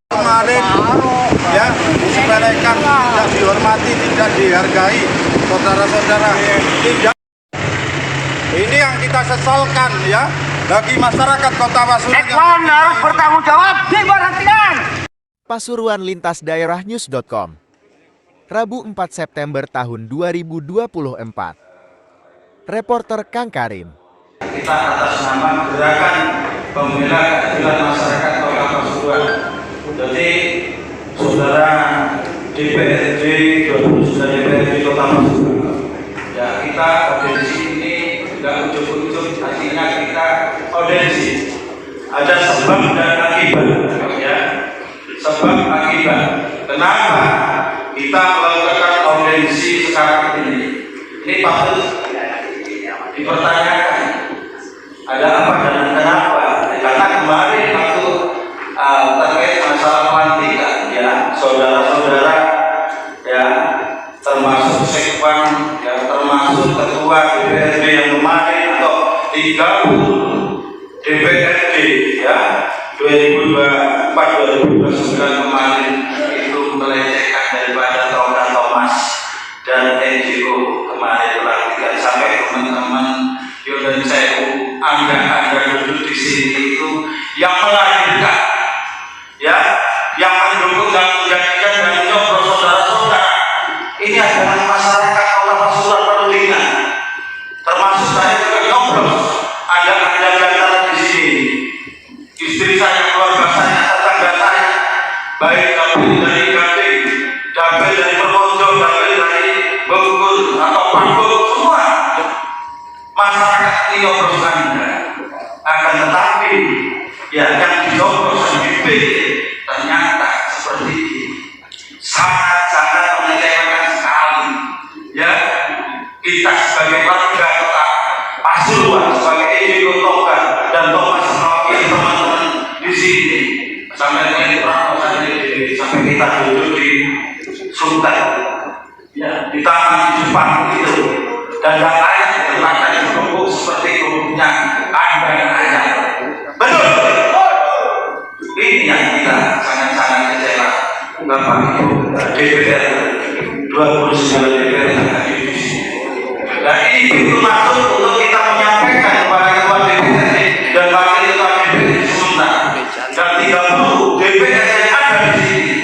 Kemarin ya disepelekan, tidak dihormati, tidak dihargai, saudara-saudara. Tidak. Ini yang kita sesalkan ya bagi masyarakat Kota Pasuruan. Ekwan harus bertanggung jawab, diberhentikan. Pasuruan Lintas Daerah News.com Rabu 4 September tahun 2024. Reporter Kang Karim. Kita atas nama Gerakan Pembela Keadilan Masyarakat Kota Pasuruan. Jadi saudara DPRD 29 DPRD Kota Pasuruan, ya kita audensi ini tidak ujuk-ujuk, artinya kita audensi. Ada sebab dan akibat, ya. Sebab akibat. Kenapa kita melakukan audensi sekarang ini? Ini patut dipertanyakan. Ada apa dan kenapa? Karena kemarin waktu terkait masalah pelantikan, ya saudara-saudara, ya termasuk sekwan, ya termasuk ketua DPRD yang kemarin atau 30 DPRD, ya 2024-2029 kemarin itu melecehkan daripada Tonda Thomas dan NGO kemarin pelantikan sampai teman-teman Yodan Sewu, Anda duduk di sini itu yang melahirkan, ya, yang mendukung dan menjadikan dan menyokong saudara-saudara. Ini adalah masyarakat Kota Pasuruan perlu diingat. Termasuk saya juga nyoblos. Ada di sini. Istri saya, keluarga saya, tetangga saya, baik dapil dari Gading, dapil dari Permojo, dapil dari Bengkulu atau Panggung, semua masyarakat ini nyoblos Anda. Akan tetapi ya yang dijoblos dan dipilih ternyata seperti ini, sangat-sangat mengecewakan sekali. Ya, kita sebagai warga Kota Pasuruan, sebagai individu Toga dan Thomas mewakili teman-teman di sini sampai sampai kita duduk di Sultan, ya di taman di Jepang itu, dan yang lain ternyata dibungkus seperti bumbunya Anda yang ada. Betul. Ini yang kita sangat-sangat kecewa. Bapak Ibu DPR 29 DPR yang hadir di sini. Dan ini itu maksud untuk kita menyampaikan kepada ketua DPR dan wakil ketua DPR Sunda dan 30 DPR yang ada di sini.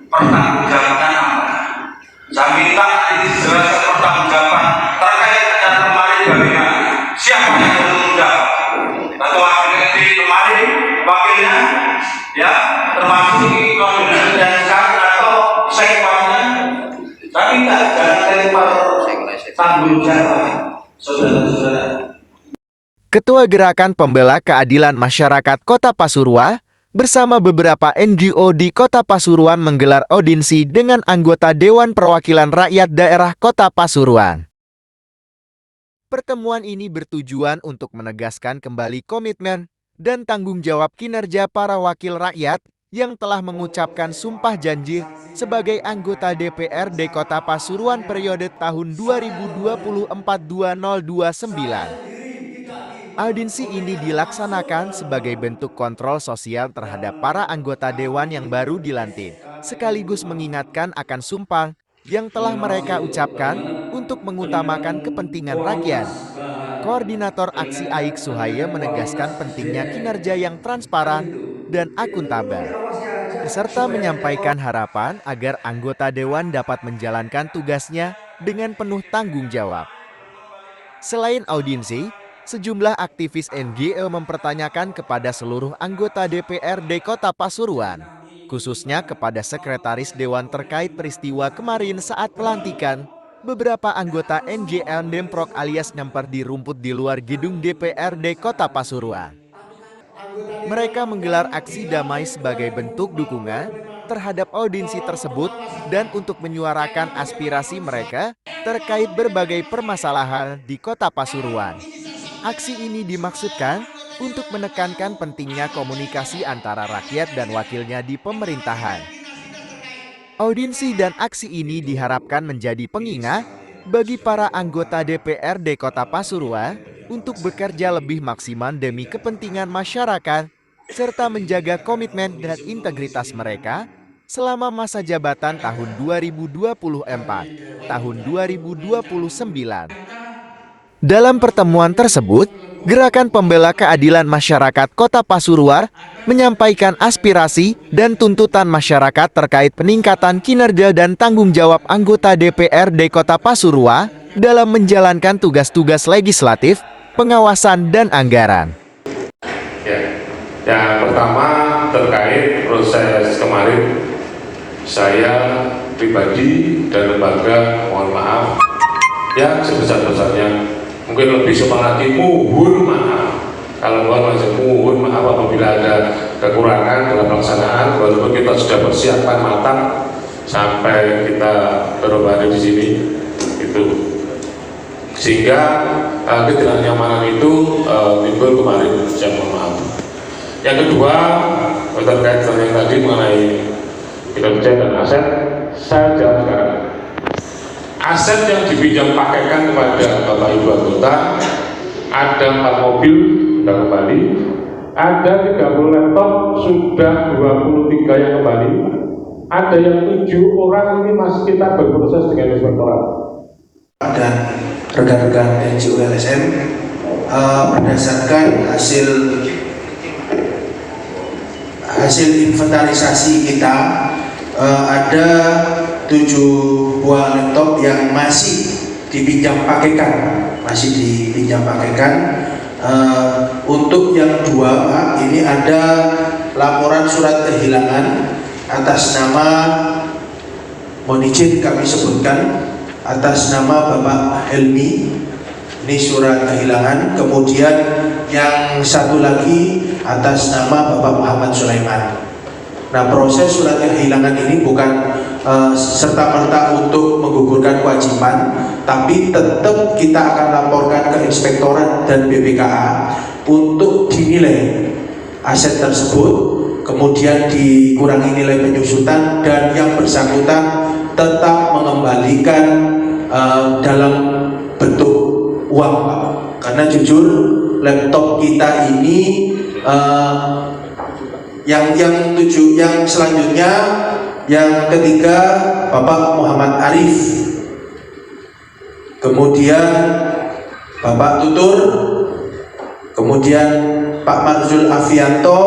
Pertanggungjawaban apa? Saya minta dijelaskan pertanggungjawaban terkait dengan kemarin bagaimana? Siapa yang bertanggung jawab? Ketua DPR kemarin wakilnya, ya termasuk koordinator dan sekarang atau sekwannya. Tapi tidak jangan lempar tanggung jawab, saudara-saudara. Ketua Gerakan Pembela Keadilan Masyarakat Kota Pasuruan bersama beberapa NGO di Kota Pasuruan menggelar audiensi dengan anggota Dewan Perwakilan Rakyat Daerah Kota Pasuruan. Pertemuan ini bertujuan untuk menegaskan kembali komitmen dan tanggung jawab kinerja para wakil rakyat yang telah mengucapkan sumpah janji sebagai anggota DPRD Kota Pasuruan periode tahun 2024-2029. Audiensi ini dilaksanakan sebagai bentuk kontrol sosial terhadap para anggota dewan yang baru dilantik, sekaligus mengingatkan akan sumpah yang telah mereka ucapkan untuk mengutamakan kepentingan rakyat. Koordinator Aksi Aik Suhaya menegaskan pentingnya kinerja yang transparan dan akuntabel, serta menyampaikan harapan agar anggota dewan dapat menjalankan tugasnya dengan penuh tanggung jawab. Selain audiensi, sejumlah aktivis NGO mempertanyakan kepada seluruh anggota DPRD Kota Pasuruan, khususnya kepada Sekretaris Dewan terkait peristiwa kemarin saat pelantikan beberapa anggota NGL Demprok alias nyamper di rumput di luar gedung DPRD Kota Pasuruan. Mereka menggelar aksi damai sebagai bentuk dukungan terhadap audiensi tersebut dan untuk menyuarakan aspirasi mereka terkait berbagai permasalahan di Kota Pasuruan. Aksi ini dimaksudkan untuk menekankan pentingnya komunikasi antara rakyat dan wakilnya di pemerintahan. Audiensi dan aksi ini diharapkan menjadi pengingat bagi para anggota DPRD Kota Pasuruan untuk bekerja lebih maksimal demi kepentingan masyarakat serta menjaga komitmen dan integritas mereka selama masa jabatan tahun 2024, tahun 2029. Dalam pertemuan tersebut, Gerakan Pembela Keadilan Masyarakat Kota Pasuruan menyampaikan aspirasi dan tuntutan masyarakat terkait peningkatan kinerja dan tanggung jawab anggota DPRD Kota Pasuruan dalam menjalankan tugas-tugas legislatif, pengawasan, dan anggaran. Ya, yang pertama terkait proses kemarin, saya pribadi dan lembaga mohon maaf yang sebesar-besarnya. Mungkin lebih semangat mohon maaf. Kalau mohon maaf apabila ada kekurangan dalam pelaksanaan, walaupun kita sudah persiapkan matang sampai kita berobat di sini, itu sehingga ketidaknyamanan itu timbul kemarin. Saya mohon maaf. Yang kedua terkait yang tadi mengenai kinerja dan aset, saya jawab sekarang. Aset yang dipinjam pakaikan kepada Bapak Ibu anggota ada 4 mobil sudah kembali, ada 30 laptop sudah 23 yang kembali, ada yang 7 orang ini masih kita berproses dengan inspektorat. Dan rekan-rekan NGO LSM berdasarkan hasil inventarisasi kita ada 7 buah laptop yang masih dipinjam pakaikan, untuk yang 2 Pak, ini ada laporan surat kehilangan atas nama, mohon izin kami sebutkan, atas nama Bapak Helmi, ini surat kehilangan. Kemudian yang satu lagi atas nama Bapak Muhammad Sulaiman. Nah, proses surat kehilangan ini bukan serta-merta untuk menggugurkan kewajiban, tapi tetap kita akan laporkan ke Inspektorat dan BPKA untuk dinilai aset tersebut, kemudian dikurangi nilai penyusutan, dan yang bersangkutan tetap mengembalikan dalam bentuk uang, Pak. Karena jujur laptop kita ini yang selanjutnya, yang ketiga Bapak Muhammad Arif, kemudian Bapak Tutur, kemudian Pak Marzul Afianto,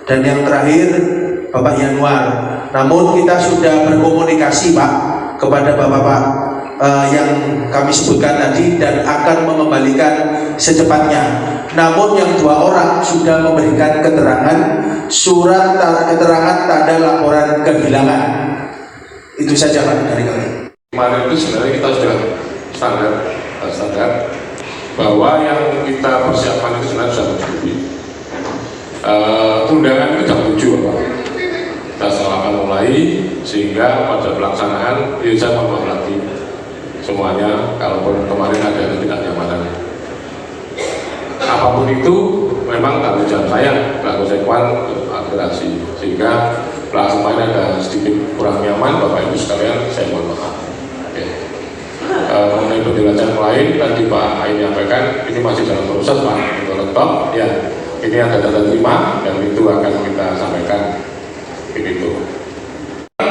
dan yang terakhir Bapak Yanuar. Namun kita sudah berkomunikasi Pak kepada Bapak yang kami sebutkan tadi dan akan mengembalikan secepatnya. Namun yang 2 orang sudah memberikan keterangan, surat keterangan tanda laporan kehilangan. Itu saja Pak dari kami. Kemarin itu sebenarnya kita sudah standar bahwa yang kita persiapkan itu sebenarnya sudah terjadi. Undangan itu jam 7 Pak. Kita akan mulai sehingga pada pelaksanaan saya mohon maaf lagi semuanya kalau kemarin ada ketidaknyamanan. Apapun itu memang tanggung jawab saya pelaku sekwan aspirasi, sehingga pelaksanaannya ada sedikit kurang nyaman Bapak Ibu sekalian, saya mohon maaf. Mengenai penjelasan lain tadi Pak Ain menyampaikan ini masih dalam proses Pak untuk laptop ya, ini ada data terima dan itu akan kita sampaikan begitu.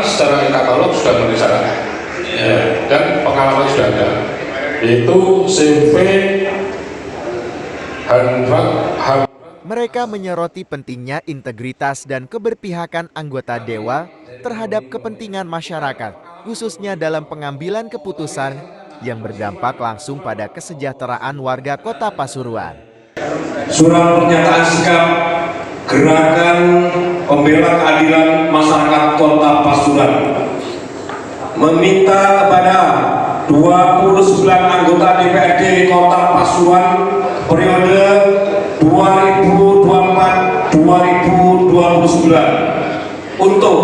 Secara katalog sudah memenuhi syarat ya, dan pengalaman sudah ada, yaitu CV Mereka menyoroti pentingnya integritas dan keberpihakan anggota Dewa terhadap kepentingan masyarakat, khususnya dalam pengambilan keputusan yang berdampak langsung pada kesejahteraan warga Kota Pasuruan. Surat pernyataan sikap Gerakan Pembela Keadilan Masyarakat Kota Pasuruan meminta kepada 29 anggota DPRD Kota Pasuruan periode 2024-2029 untuk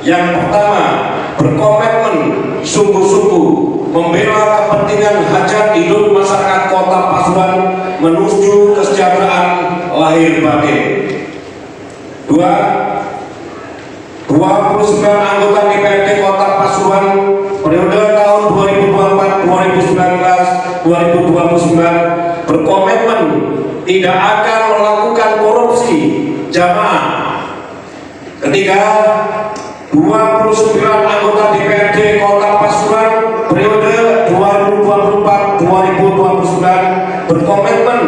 yang pertama berkomitmen sungguh-sungguh membela kepentingan hajat hidup masyarakat Kota Pasuruan menuju kesejahteraan lahir batin. 2. 29 anggota DPRD Kota Pasuruan periode tahun 2024-2029 berkomitmen tidak akan melakukan korupsi jamaah. Ketiga, 29 anggota DPRD Kota Pasuruan periode 2024-2029 berkomitmen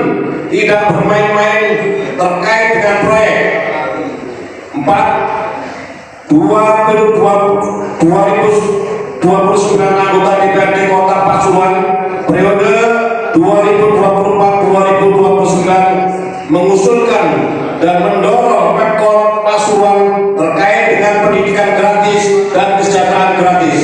tidak bermain-main terkait dengan proyek. 4. 2029 anggota DPRD Kota Pasuruan periode 2024-2029 mengusulkan dan mendorong Pemkot Pasuruan terkait dengan pendidikan gratis dan kesejahteraan gratis.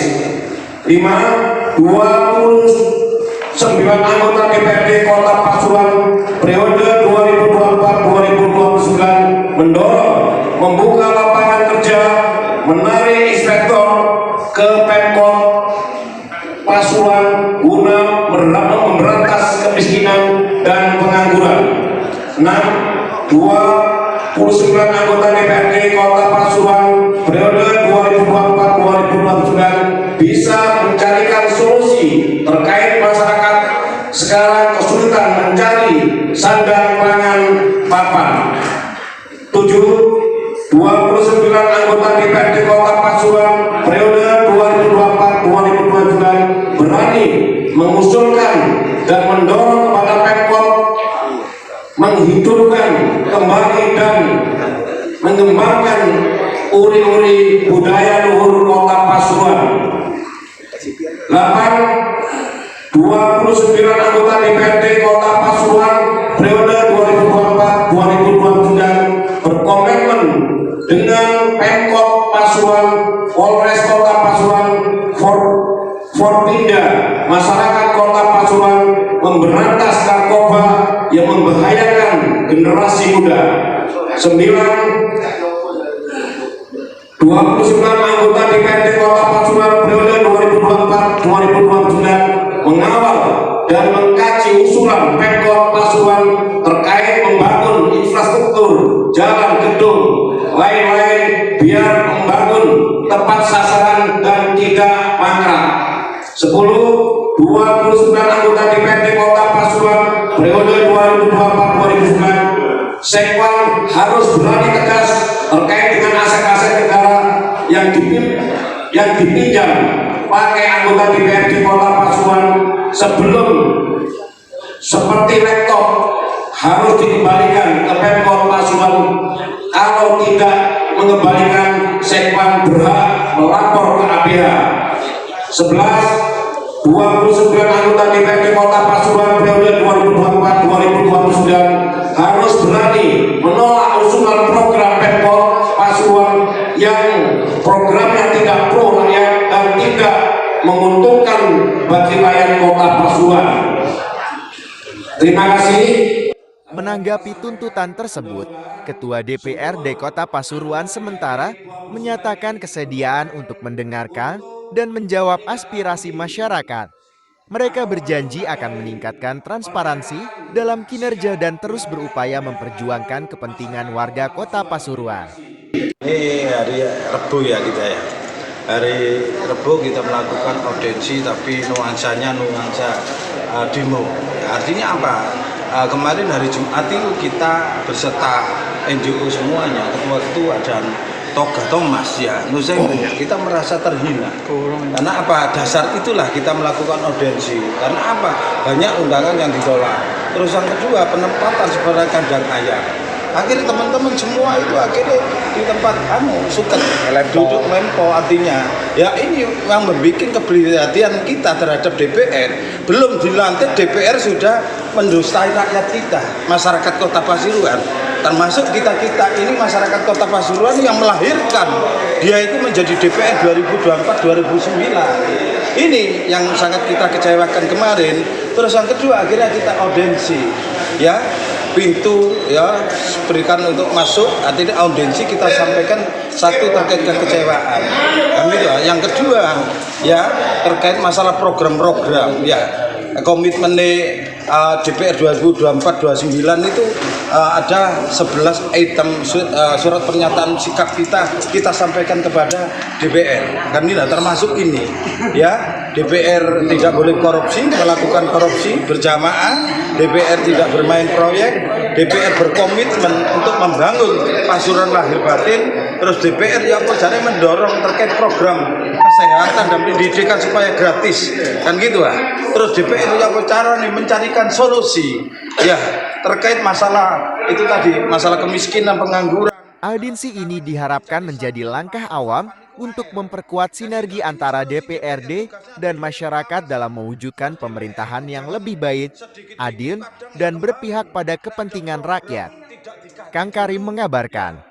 5. 29 anggota DPRD Kota Pasuruan periode 2024-2029 mendorong membuka lapangan kerja, menarik inspektor ke Pemkot Pasuruan guna memberantas kemiskinan dan pengangguran. 6. 29 anggota DPRD Kota Pasuruan periode 2024-2029 bisa mencarikan solusi terkait masyarakat sekarang kesulitan mencari sandang pangan papan. 7. 29 anggota DPRD Kota Pasuruan periode 2024-2029 berani mengusulkan dan mendorong kepada Pemkot menghidupkan kembali dan mengembangkan uri-uri budaya luhur Kota Pasuruan. 8. 29 anggota DPRD Kota Pasuruan periode 2024-2029 berkomitmen dengan Pemkot Pasuruan, Polres Kota Pasuruan, Forpinda, masyarakat Kota Pasuruan memberantas narkoba yang membahayakan generasi muda. 9. 29 anggota DPRD Kota Pasuruan periode 2024-2029 mengawal dan mengkaji usulan Pemkot Pasuruan terkait membangun infrastruktur, jalan, gedung, lain-lain biar membangun tepat sasaran dan tidak mangkrak. 10. 29 anggota DPRD Kota Pasuruan periode 2024-2029 Sekwan harus berani tegas terkait dengan aset-aset negara yang dipinjam pakai anggota DPRD Kota Pasuruan sebelum seperti laptop harus dikembalikan ke Pemkot Pasuruan. Kalau tidak mengembalikan, Sekwan berhak melapor ke APH. 11. 29 anggota DPRD Kota Pasuruan periode 2024-2029 harus berani menolak usulan program Pemkot Pasuruan yang programnya tidak pro rakyat dan tidak menguntungkan bagi rakyat Kota Pasuruan. Terima kasih. Menanggapi tuntutan tersebut, Ketua DPRD Kota Pasuruan sementara menyatakan kesediaan untuk mendengarkan dan menjawab aspirasi masyarakat. Mereka berjanji akan meningkatkan transparansi dalam kinerja dan terus berupaya memperjuangkan kepentingan warga Kota Pasuruan. Ini hari Rebu ya kita ya. Hari Rebu kita melakukan audiensi tapi nuansanya nuansa demo. Artinya apa? Kemarin hari Jumat itu kita berserta NGO semuanya, ketua-ketua dan Toga Thomas ya, Nusaimu, kita merasa terhina. Karena apa? Dasar itulah kita melakukan audiensi. Karena apa? Banyak undangan yang ditolak. Terus yang kedua, penempatan sebagai kandang ayam. Akhirnya teman-teman semua itu akhirnya di tempat suket duduk mempo, artinya ya ini yang membuat keprihatinan kita terhadap DPR. Belum dilantik DPR sudah mendustai rakyat kita, masyarakat Kota Pasuruan, termasuk kita-kita ini masyarakat Kota Pasuruan yang melahirkan dia itu menjadi DPR 2024-2009. Ini yang sangat kita kecewakan kemarin. Terus yang kedua akhirnya kita audiensi ya, pintu ya berikan untuk masuk, artinya audiensi kita sampaikan satu terkait kekecewaan kami ya. Yang kedua ya terkait masalah program-program ya, komitmennya DPR 2024-29 itu ada 11 item surat pernyataan sikap kita sampaikan kepada DPR. Kan ini termasuk ini ya, DPR tidak boleh korupsi, melakukan korupsi berjamaah, DPR tidak bermain proyek, DPR berkomitmen untuk membangun Pasuruan lahir batin, terus DPR yang jadi mendorong terkait program kesehatan dan pendidikan supaya gratis, kan gitu lah. Terus DPR yang cara nih mencarikan solusi ya terkait masalah itu tadi, masalah kemiskinan, pengangguran. Audiensi ini diharapkan menjadi langkah awam untuk memperkuat sinergi antara DPRD dan masyarakat dalam mewujudkan pemerintahan yang lebih baik, adil, dan berpihak pada kepentingan rakyat. Kang Karim mengabarkan.